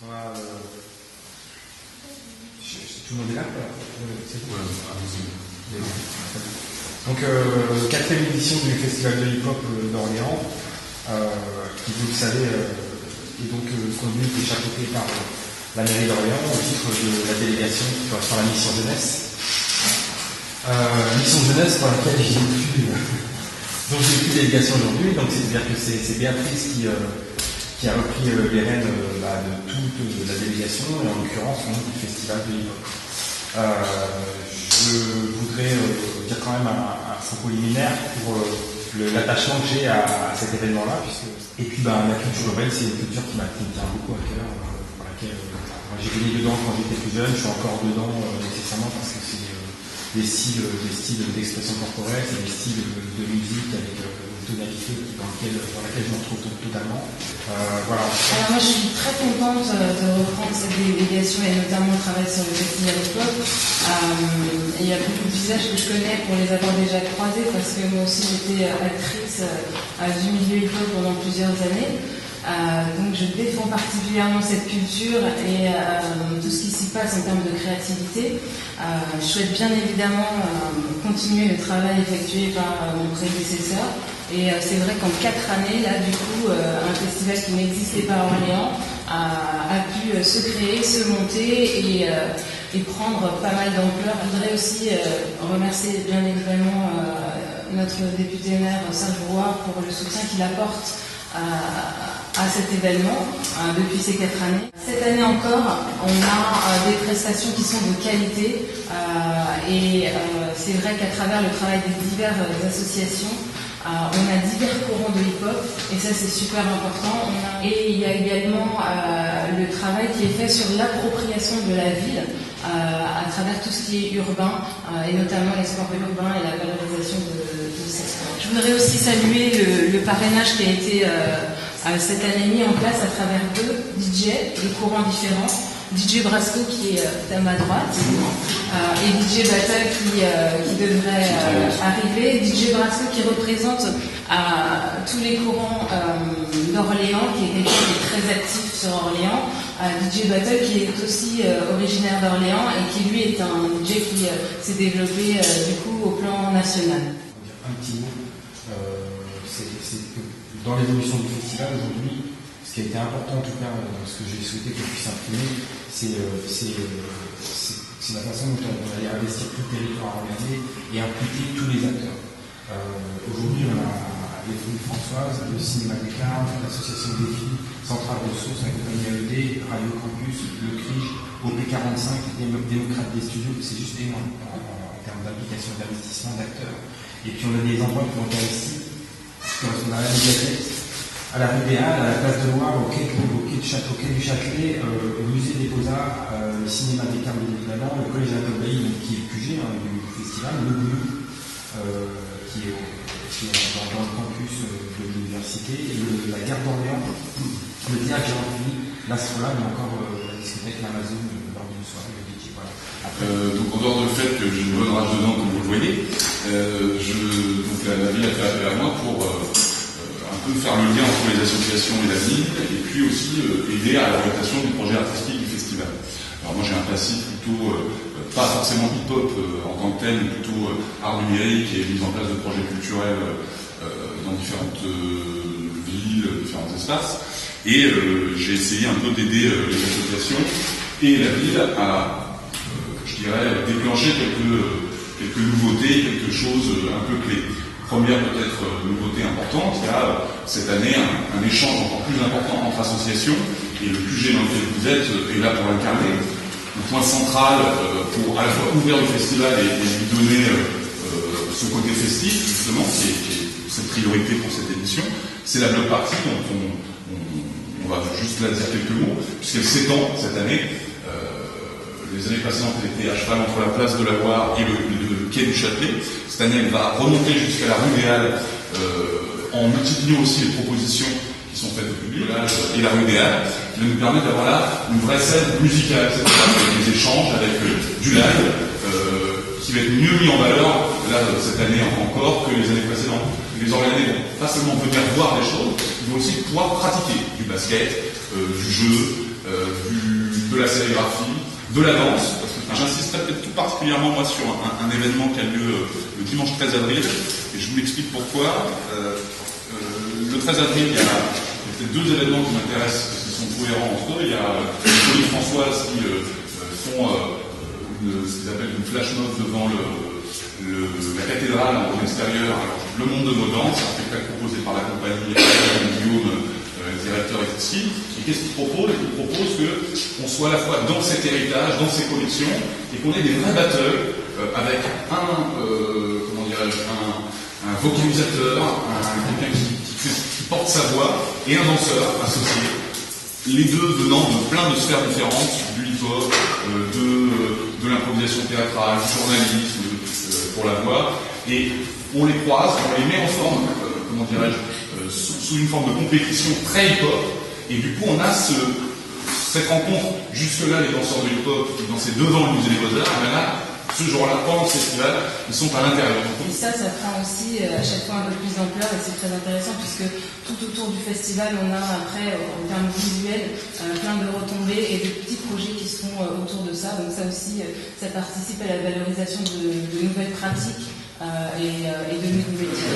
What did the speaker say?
Voilà, tout le monde est là, quoi. C'est bon. Donc, quatrième édition du Festival de hip-hop d'Orléans, qui, vous le savez, est donc conduite et chapeautée par la mairie d'Orléans au titre de la délégation qui correspond à la mission jeunesse. Mission jeunesse pour laquelle dont j'ai plus délégation aujourd'hui, donc c'est-à-dire que c'est Béatrice qui a repris les rênes de toute la délégation, et en l'occurrence du festival de hip-hop. Je voudrais dire quand même un propos liminaire pour l'attachement que j'ai à cet événement-là, et puis la culture urbaine, c'est une culture qui me tient beaucoup à cœur, pour laquelle j'ai baigné dedans quand j'étais plus jeune, je suis encore dedans nécessairement parce que c'est des styles d'expression corporelle, c'est des styles de musique avec une tonalité dans laquelle je me retrouve totalement. Voilà. Alors moi je suis très contente de reprendre cette délégation et notamment le travail sur le festival hip-hop. Il y a beaucoup de visages que je connais pour les avoir déjà croisés parce que moi aussi j'étais actrice du milieu hip-hop pendant plusieurs années. Donc je défends particulièrement cette culture et tout ce qui s'y passe en termes de créativité. Je souhaite bien évidemment continuer le travail effectué par mon prédécesseur. Et c'est vrai qu'en 4 années, là du coup, un festival qui n'existait pas à Orléans a pu se créer, se monter et prendre pas mal d'ampleur. Je voudrais aussi remercier bien évidemment notre député maire Serge Brouard pour le soutien qu'il apporte à cet événement depuis ces 4 années. Cette année encore, on a des prestations qui sont de qualité et c'est vrai qu'à travers le travail des diverses associations, on a divers courants de hip-hop et ça c'est super important. Et il y a également le travail qui est fait sur l'appropriation de la ville à travers tout ce qui est urbain et notamment les sports urbains et la valorisation de ces sports. Je voudrais aussi saluer le parrainage qui a été cette année mis en place à travers 2 DJ, de courants différents. DJ Brasco qui est à ma droite et DJ Battle qui devrait arriver. DJ Brasco qui représente tous les courants d'Orléans, qui est quelqu'un qui est très actif sur Orléans. DJ Battle qui est aussi originaire d'Orléans et qui lui est un DJ qui s'est développé du coup au plan national. Un petit mot, c'est que dans l'évolution du festival aujourd'hui, ce qui a été important en tout cas dans ce que j'ai souhaité qu'on puisse imprimer, c'est la façon dont on allait investir tout le territoire orléanais et impliquer tous les acteurs. Aujourd'hui, on a les Fruits Françoise, le Cinéma des Carmes, l'association des filles, Centrale Ressources, la compagnie AED, Radio Campus, le CRIJ, OP45, Démocrate des studios, c'est juste énorme en termes d'implication, d'investissement, d'acteurs. Et puis on a des endroits qui ont été investis, qui correspondent à la médiathèque, à la rue des Halles, à la place de Loire, au quai du Châtelet, au musée des Beaux-Arts, le cinéma des Carmes évidemment, le collège Jacob Bailly, qui est le QG du festival, le Goulou, qui est dans le campus de l'université, et la gare d'Orléans, le théâtre Jean-Philippe, l'Astrolabe, et encore la discothèque l'Amazon lors d'une soirée de DJ. Voilà. Donc en dehors du fait que j'ai une bonne rage dedans, comme vous le voyez, la ville a fait appel à moi pour un peu faire le lien entre les associations et la ville, et puis aussi aider à l'orientation du projet artistique du festival. Alors moi j'ai un passif plutôt, pas forcément hip-hop en tant que tel, mais plutôt art numérique et mise en place de projets culturels dans différentes villes, différents espaces. Et j'ai essayé un peu d'aider les associations et la ville à, je dirais, déclencher quelques nouveautés, quelque chose un peu clé. Première peut-être nouveauté importante, il y a cette année un échange encore plus important entre associations et le QG dans lequel vous êtes est là pour incarner. Le point central pour à la fois ouvrir le festival et lui donner ce côté festif, justement, qui est cette priorité pour cette édition, c'est la bloc party dont on va juste là dire quelques mots, puisqu'elle s'étend cette année. Les années précédentes, elle était à cheval entre la place de la Loire et le quai du Châtelet. Cette année, elle va remonter jusqu'à la rue des Halles en multipliant aussi les propositions qui sont faites au public, et la rue des Halles, qui va nous permettre d'avoir là une vraie scène musicale, avec des échanges, avec du live, qui va être mieux mis en valeur là, cette année encore que les années précédentes. Les Orléanais vont pas seulement venir voir des choses, ils vont aussi pouvoir pratiquer du basket, du jeu, de la sérigraphie, de la danse, parce que j'insisterai peut-être tout particulièrement moi sur un événement qui a lieu le dimanche 13 avril, et je vous explique pourquoi. Le 13 avril, il y a peut-être deux événements qui m'intéressent, parce qu'ils sont cohérents entre eux. Il y a les Folies Françoises qui font ce qu'ils appellent une flash mob devant la cathédrale en extérieur. Alors, le monde de nos danses, un spectacle proposé par la compagnie Guillaume, directeur artistique. Et qu'est-ce qu'il propose? Il propose qu'on soit à la fois dans cet héritage, dans ces collections, et qu'on ait des vrais battles avec un vocalisateur, quelqu'un qui porte sa voix, et un danseur associé. Les deux venant de plein de sphères différentes, du hip-hop, de l'improvisation théâtrale, du journalisme, pour la voix, et on les croise, on les met ensemble, sous une forme de compétition très hip-hop, et du coup on a cette rencontre. Jusque-là, les danseurs de hip-hop qui dansaient devant le musée des Beaux-Arts, mais là, ce jour-là, pendant ce festival, ils sont à l'intérieur. Et ça prend aussi à chaque fois un peu plus d'ampleur, et c'est très intéressant puisque tout autour du festival, on a après, en termes visuels, plein de retombées et de petits projets qui se font autour de ça. Donc ça aussi, ça participe à la valorisation de nouvelles pratiques et de nouveaux métiers.